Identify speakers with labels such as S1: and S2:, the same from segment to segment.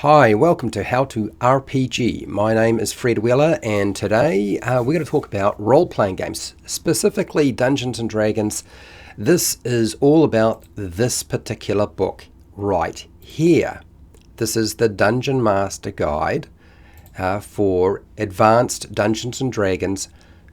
S1: Hi, welcome to How to RPG. My name is Fred Weller, and today we're going to talk about role-playing games, specifically Dungeons and Dragons. This is all about this particular book right here. This is the Dungeon Master Guide for Advanced Dungeons and Dragons,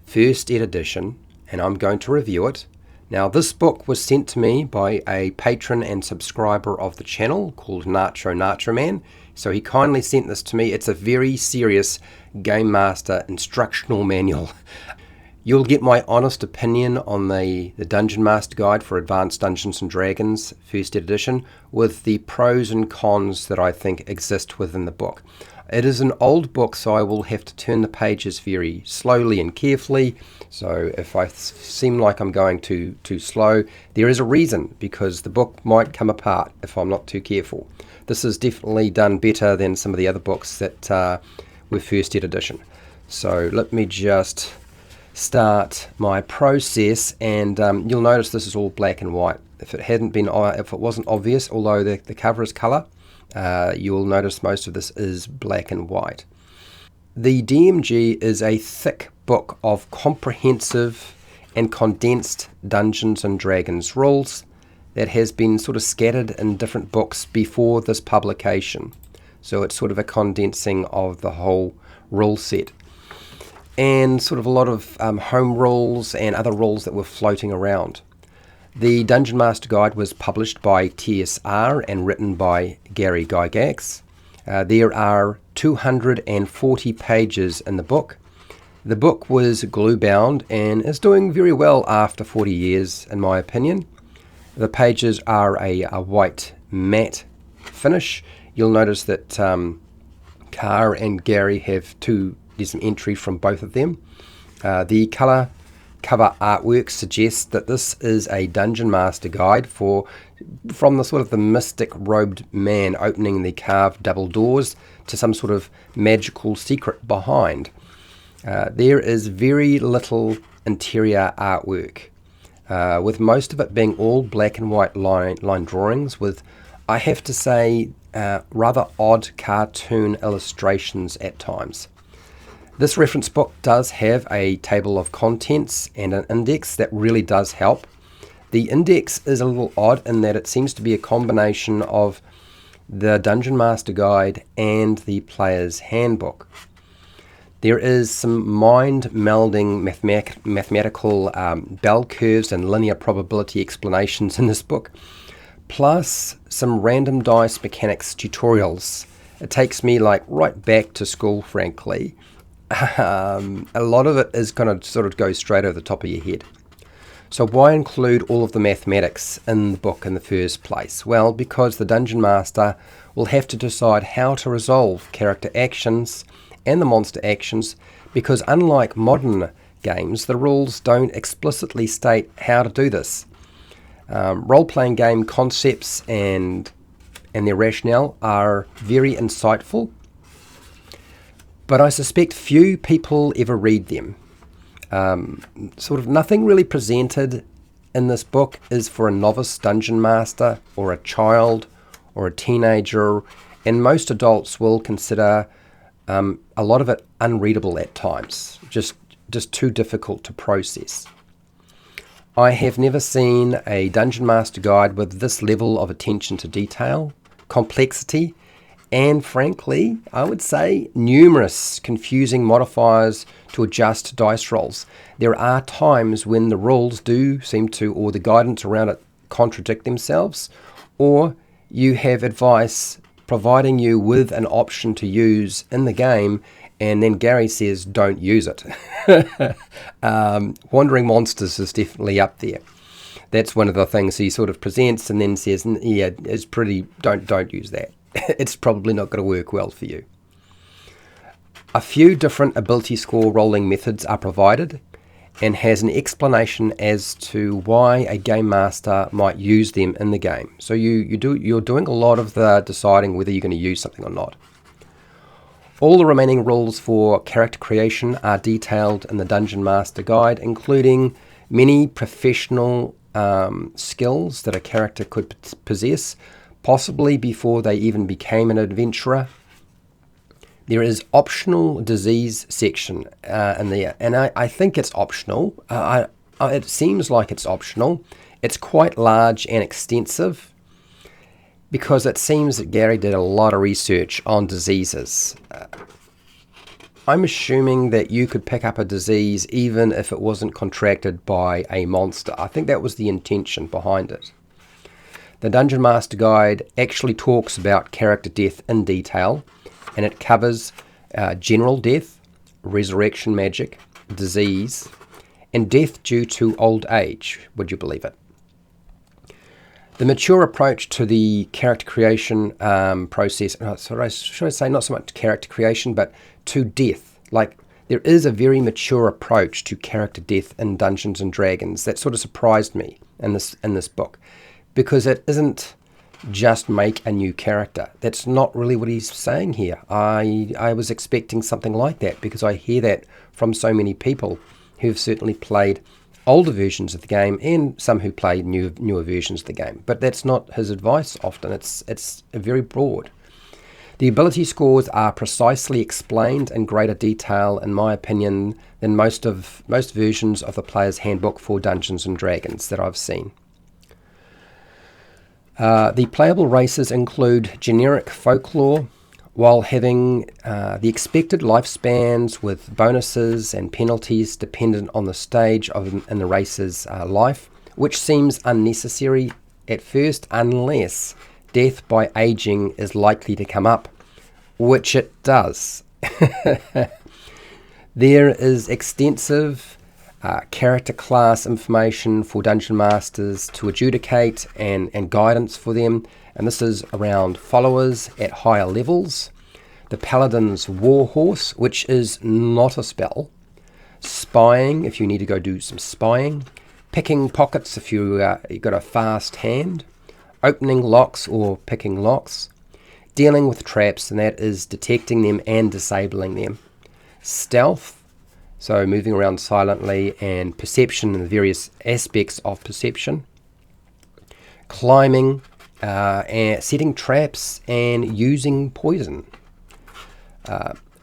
S1: First Ed Edition, and I'm going to review it. Now, this book was sent to me by a patron and subscriber of the channel called Nacho Man. So he kindly sent this to me. It's a very serious Game Master instructional manual. You'll get my honest opinion on the Dungeon Master Guide for Advanced Dungeons & Dragons, First Ed Edition, with the pros and cons that I think exist within the book. It is an old book, so I will have to turn the pages very slowly and carefully. So if I seem like I'm going too slow, there is a reason, because the book might come apart if I'm not too careful. This is definitely done better than some of the other books that were First Ed Edition. So let me just start my process, and you'll notice this is all black and white. If it wasn't obvious, although the cover is colour, you'll notice most of this is black and white. The DMG is a thick book of comprehensive and condensed Dungeons and Dragons rules that has been sort of scattered in different books before this publication. So it's sort of a condensing of the whole rule set, and sort of a lot of home rules and other rules that were floating around. The Dungeon Master Guide was published by TSR and written by Gary Gygax. There are 240 pages in the book. The book was glue-bound and is doing very well after 40 years, in my opinion. The pages are a white matte finish. You'll notice that Carr and Gary there's an entry from both of them. The colour cover artwork suggests that this is a Dungeon Master Guide from the sort of the mystic robed man opening the carved double doors to some sort of magical secret behind. There is very little interior artwork, with most of it being all black and white line drawings with, I have to say, rather odd cartoon illustrations at times. This reference book does have a table of contents and an index that really does help. The index is a little odd in that it seems to be a combination of the Dungeon Master Guide and the Player's Handbook. There is some mind-melding mathematical bell curves and linear probability explanations in this book, plus some random dice mechanics tutorials. It takes me right back to school, frankly. A lot of it is going to sort of go straight over the top of your head. So why include all of the mathematics in the book in the first place? Well, because the Dungeon Master will have to decide how to resolve character actions and the monster actions, because unlike modern games, the rules don't explicitly state how to do this. Role-playing game concepts and their rationale are very insightful, but I suspect few people ever read them. Sort of nothing really presented in this book is for a novice dungeon master or a child or a teenager, and most adults will consider a lot of it unreadable at times, just too difficult to process. I have never seen a Dungeon Master Guide with this level of attention to detail, complexity, and frankly, I would say numerous confusing modifiers to adjust dice rolls. There are times when the rules do seem to, or the guidance around it, contradict themselves, or you have advice providing you with an option to use in the game, and then Gary says don't use it. Wandering Monsters is definitely up there. That's one of the things he sort of presents and then says, yeah, it's pretty, don't use that. It's probably not going to work well for you. A few different ability score rolling methods are provided, and has an explanation as to why a game master might use them in the game. So you're doing a lot of the deciding whether you're going to use something or not. All the remaining rules for character creation are detailed in the Dungeon Master Guide, including many professional skills that a character could possess, possibly before they even became an adventurer. There is optional disease section in there, and I think it's optional. It seems like it's optional. It's quite large and extensive because it seems that Gary did a lot of research on diseases. I'm assuming that you could pick up a disease even if it wasn't contracted by a monster. I think that was the intention behind it. The Dungeon Master Guide actually talks about character death in detail, and it covers general death, resurrection magic, disease, and death due to old age. Would you believe it? The mature approach to the character creation process, should I say not so much character creation, but to death. Like, there is a very mature approach to character death in Dungeons and Dragons that sort of surprised me in this book, because it isn't just make a new character. That's not really what he's saying here. I was expecting something like that, because I hear that from so many people who've certainly played older versions of the game and some who play newer versions of the game. But that's not his advice often. It's very broad. The ability scores are precisely explained in greater detail, in my opinion, than most versions of the Player's Handbook for Dungeons and Dragons that I've seen. The playable races include generic folklore, while having the expected lifespans with bonuses and penalties dependent on the stage in the race's life, which seems unnecessary at first unless death by aging is likely to come up, which it does. There is extensive character class information for Dungeon Masters to adjudicate and guidance for them, and this is around followers at higher levels, the Paladin's Warhorse, which is not a spell, spying if you need to go do some spying, picking pockets if you've got a fast hand, opening locks or picking locks, dealing with traps, and that is detecting them and disabling them, stealth, so moving around silently, and perception and the various aspects of perception, climbing, and setting traps, and using poison.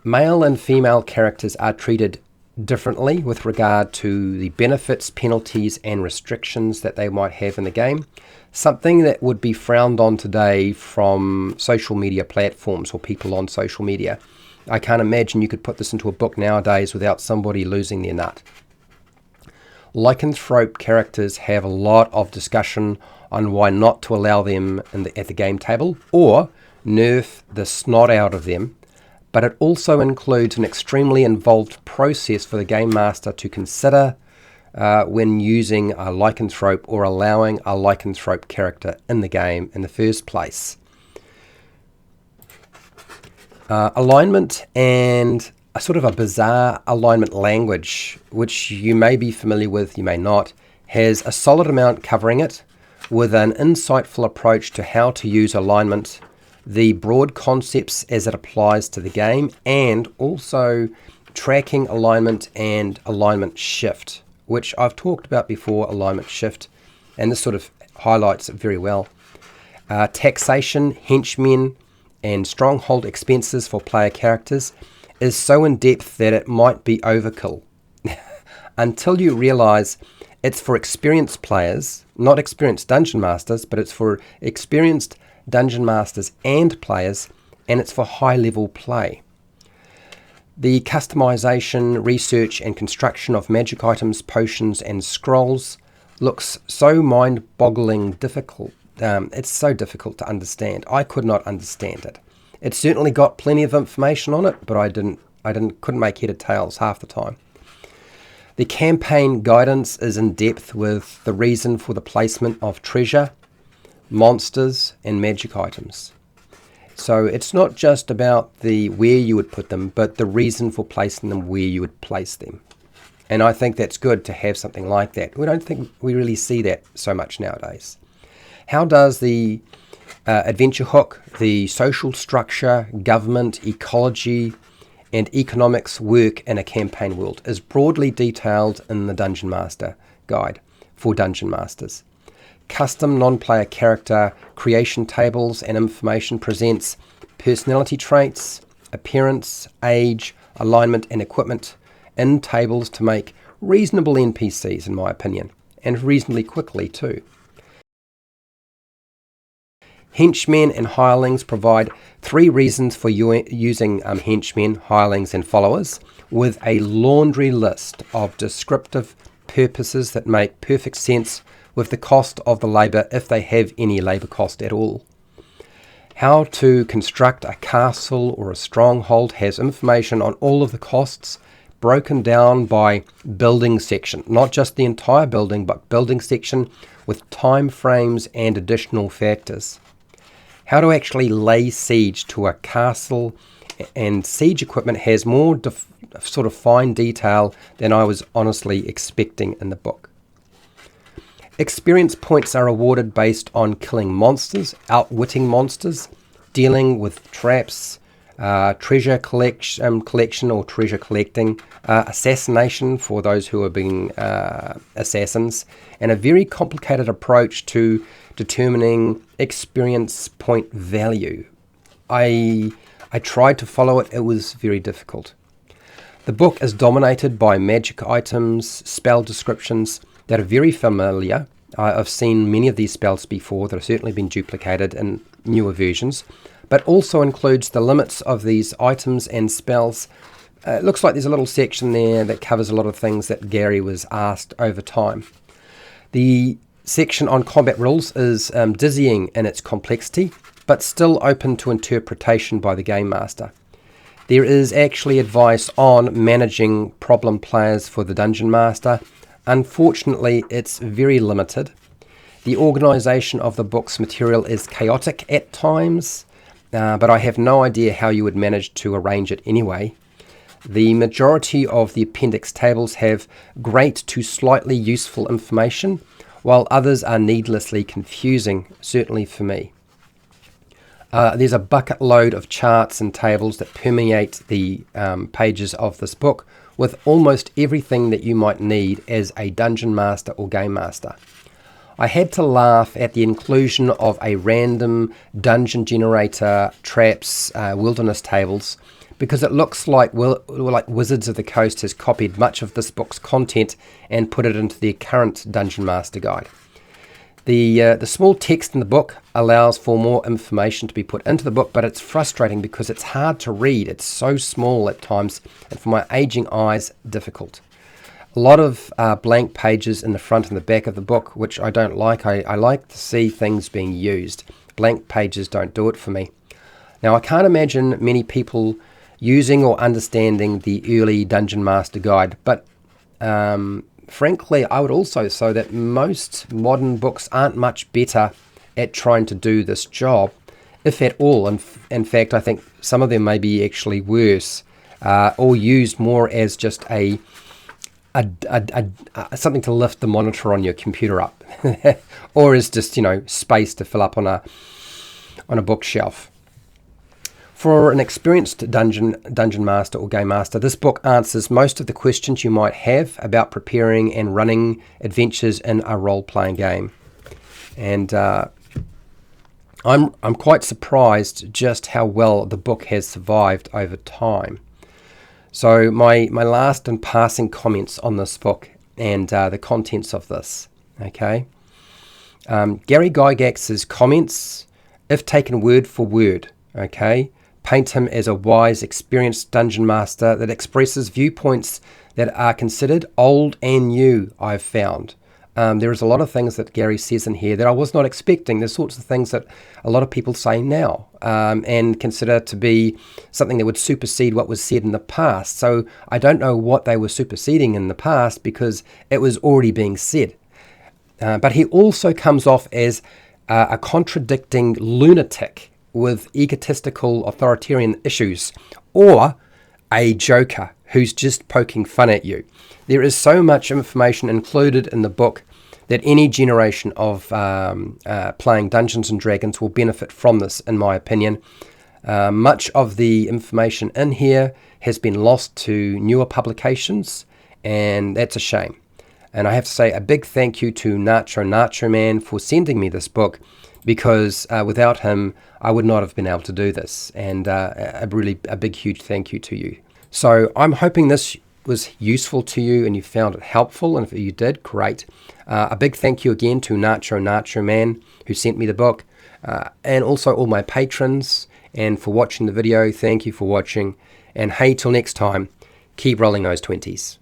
S1: Male and female characters are treated differently with regard to the benefits, penalties, and restrictions that they might have in the game. Something that would be frowned on today from social media platforms or people on social media. I can't imagine you could put this into a book nowadays without somebody losing their nut. Lycanthrope characters have a lot of discussion on why not to allow them at the game table, or nerf the snot out of them, but it also includes an extremely involved process for the Game Master to consider when using a lycanthrope or allowing a lycanthrope character in the game in the first place. Alignment and a sort of a bizarre alignment language, which you may be familiar with, you may not, has a solid amount covering it with an insightful approach to how to use alignment, the broad concepts as it applies to the game, and also tracking alignment and alignment shift, which I've talked about before, alignment shift, and this sort of highlights it very well. Taxation, henchmen, and stronghold expenses for player characters is so in depth that it might be overkill. Until you realize it's for experienced players, not experienced dungeon masters, but it's for experienced dungeon masters and players, and it's for high level play. The customization, research, and construction of magic items, potions, and scrolls looks so mind-boggling difficult. It's so difficult to understand. I could not understand it. It certainly got plenty of information on it, but I couldn't make head or tails half the time. The campaign guidance is in depth with the reason for the placement of treasure, monsters, and magic items. So it's not just about the where you would put them, but the reason for placing them where you would place them. And I think that's good to have something like that. We don't think we really see that so much nowadays. How does the adventure hook, the social structure, government, ecology, and economics work in a campaign world is broadly detailed in the Dungeon Master Guide for Dungeon Masters. custom non-player character creation tables and information presents personality traits, appearance, age, alignment, and equipment in tables to make reasonable NPCs, in my opinion, and reasonably quickly too. Henchmen and hirelings provide 3 reasons for using henchmen, hirelings, and followers, with a laundry list of descriptive purposes that make perfect sense with the cost of the labour, if they have any labour cost at all. How to construct a castle or a stronghold has information on all of the costs, broken down by building section, not just the entire building, but building section with time frames and additional factors. How to actually lay siege to a castle, and siege equipment has more sort of fine detail than I was honestly expecting in the book. Experience points are awarded based on killing monsters, outwitting monsters, dealing with traps, treasure collection or treasure collecting, assassination for those who are being assassins, and a very complicated approach to determining experience point value. I tried to follow it. It was very difficult. The book is dominated by magic items, spell descriptions that are very familiar. I've seen many of these spells before that have certainly been duplicated in newer versions, but also includes the limits of these items and spells. It looks like there's a little section there that covers a lot of things that Gary was asked over time. The section on combat rules is dizzying in its complexity, but still open to interpretation by the game master. There is actually advice on managing problem players for the dungeon master. Unfortunately, it's very limited. The organisation of the book's material is chaotic at times, but I have no idea how you would manage to arrange it anyway. The majority of the appendix tables have great to slightly useful information, while others are needlessly confusing, certainly for me. There's a bucket load of charts and tables that permeate the pages of this book, with almost everything that you might need as a dungeon master or game master. I had to laugh at the inclusion of a random dungeon generator, traps, wilderness tables, because it looks like Wizards of the Coast has copied much of this book's content and put it into their current Dungeon Master Guide. The small text in the book allows for more information to be put into the book, but it's frustrating because it's hard to read. It's so small at times, and for my aging eyes, difficult. A lot of blank pages in the front and the back of the book, which I don't like. I like to see things being used. Blank pages don't do it for me. Now, I can't imagine many people using or understanding the early Dungeon Master Guide, but frankly, I would also say that most modern books aren't much better at trying to do this job, if at all. In fact, I think some of them may be actually worse, or used more as just a something to lift the monitor on your computer up, or as just space to fill up on a bookshelf. For an experienced dungeon master or game master, this book answers most of the questions you might have about preparing and running adventures in a role-playing game. And I'm quite surprised just how well the book has survived over time. So my last and passing comments on this book and the contents of this. Okay, Gary Gygax's comments, if taken word for word, okay, paint him as a wise, experienced dungeon master that expresses viewpoints that are considered old and new, I've found. There is a lot of things that Gary says in here that I was not expecting. There's sorts of things that a lot of people say now and consider to be something that would supersede what was said in the past. So I don't know what they were superseding in the past because it was already being said. But he also comes off as a contradicting lunatic with egotistical authoritarian issues, or a joker who's just poking fun at you. There is so much information included in the book that any generation of playing Dungeons and Dragons will benefit from this, in my opinion. Much of the information in here has been lost to newer publications, and that's a shame. And I have to say a big thank you to Nacho Man for sending me this book, because without him, I would not have been able to do this. And a big, huge thank you to you. So I'm hoping this was useful to you and you found it helpful. And if you did, great. A big thank you again to Nacho Man who sent me the book, and also all my patrons. And for watching the video, thank you for watching. And hey, till next time, keep rolling those 20s.